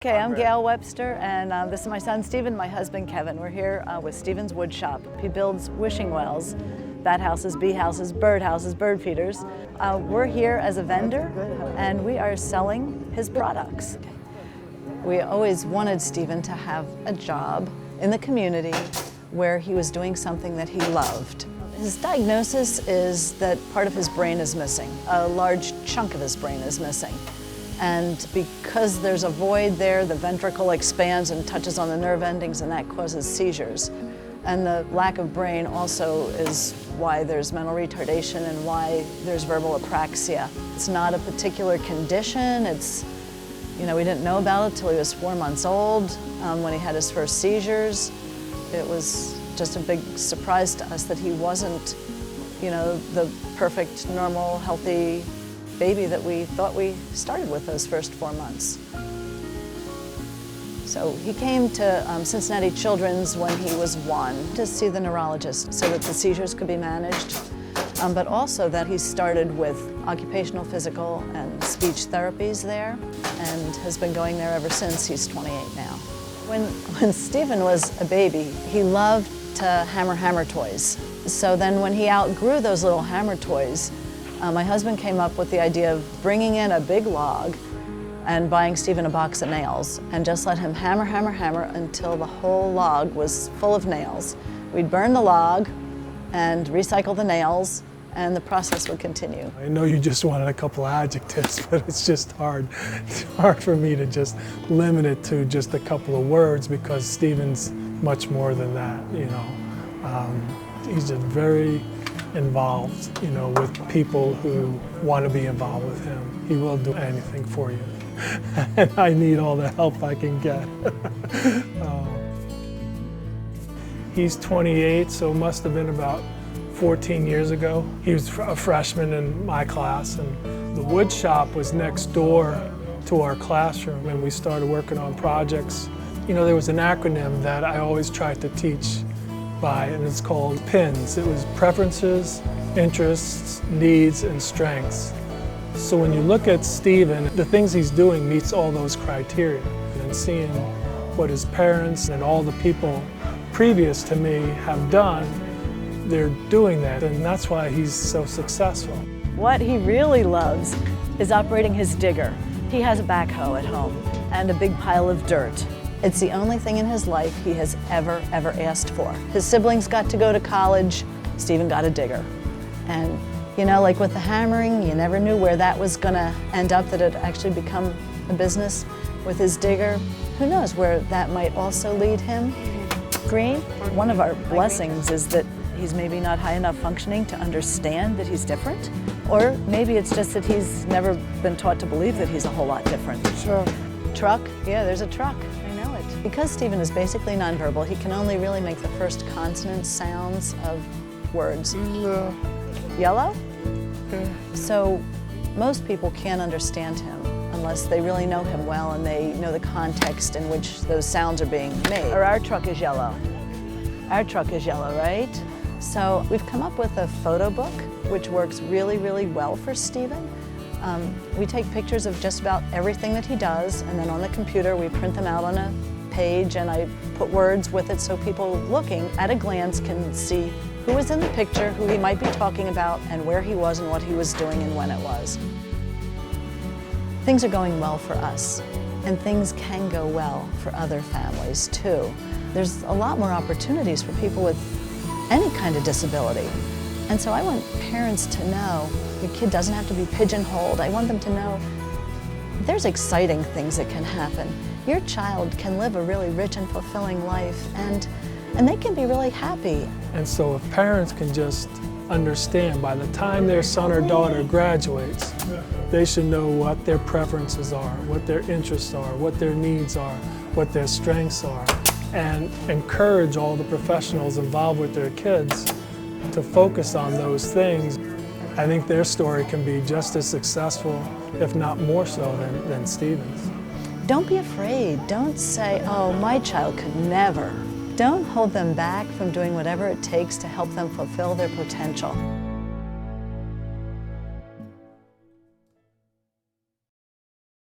Okay, I'm Gail Webster, and this is my son Stephen, my husband Kevin. We're here with Stephen's wood shop. He builds wishing wells, bat houses, bee houses, bird feeders. We're here as a vendor, and we are selling his products. We always wanted Stephen to have a job in the community where he was doing something that he loved. His diagnosis is that part of his brain is missing. A large chunk of his brain is missing. And because there's a void there, the ventricle expands and touches on the nerve endings, and that causes seizures. And the lack of brain also is why there's mental retardation and why there's verbal apraxia. It's not a particular condition. It's, we didn't know about it till he was 4 months old. When he had his first seizures, it was just a big surprise to us that he wasn't, the perfect, normal, healthy baby that we thought we started with those first 4 months. So he came to Cincinnati Children's when he was 1 to see the neurologist so that the seizures could be managed, but also that he started with occupational, physical, and speech therapies there, and has been going there ever since. He's 28 now. When Stephen was a baby, he loved to hammer toys. So then when he outgrew those little hammer toys, my husband came up with the idea of bringing in a big log and buying Stephen a box of nails and just let him hammer until the whole log was full of nails. We'd burn the log and recycle the nails, and the process would continue. I know you just wanted a couple of adjectives, but it's just hard. It's hard for me to just limit it to just a couple of words because Stephen's much more than that, He's just very involved, with people who want to be involved with him. He will do anything for you. And I need all the help I can get. He's 28, so it must have been about 14 years ago. He was a freshman in my class, and the wood shop was next door to our classroom, and we started working on projects. There was an acronym that I always tried to teach by, and it's called PINS. It was preferences, interests, needs, and strengths. So when you look at Stephen, the things he's doing meets all those criteria. And seeing what his parents and all the people previous to me have done, they're doing that, and that's why he's so successful. What he really loves is operating his digger. He has a backhoe at home and a big pile of dirt. It's the only thing in his life he has ever asked for. His siblings got to go to college, Stephen got a digger. And like with the hammering, you never knew where that was gonna end up, that it actually become a business. With his digger, who knows where that might also lead him. Green, one of our blessings is that he's maybe not high enough functioning to understand that he's different, or maybe it's just that he's never been taught to believe that he's a whole lot different. Sure. Truck, yeah, there's a truck. Because Stephen is basically nonverbal, he can only really make the first consonant sounds of words. Yeah. Yellow? Yeah. So most people can't understand him unless they really know him well and they know the context in which those sounds are being made. Or our truck is yellow. Our truck is yellow, right? So we've come up with a photo book which works really well for Stephen. We take pictures of just about everything that he does, and then on the computer we print them out on a page, and I put words with it so people looking at a glance can see who was in the picture, who he might be talking about, and where he was and what he was doing and when it was. Things are going well for us, and things can go well for other families too. There's a lot more opportunities for people with any kind of disability. And so I want parents to know your kid doesn't have to be pigeonholed. I want them to know there's exciting things that can happen. Your child can live a really rich and fulfilling life, and they can be really happy. And so if parents can just understand by the time their son or daughter graduates, they should know what their preferences are, what their interests are, what their needs are, what their strengths are, and encourage all the professionals involved with their kids to focus on those things. I think their story can be just as successful, if not more so, than Stephen's. Don't be afraid. Don't say, oh, my child could never. Don't hold them back from doing whatever it takes to help them fulfill their potential.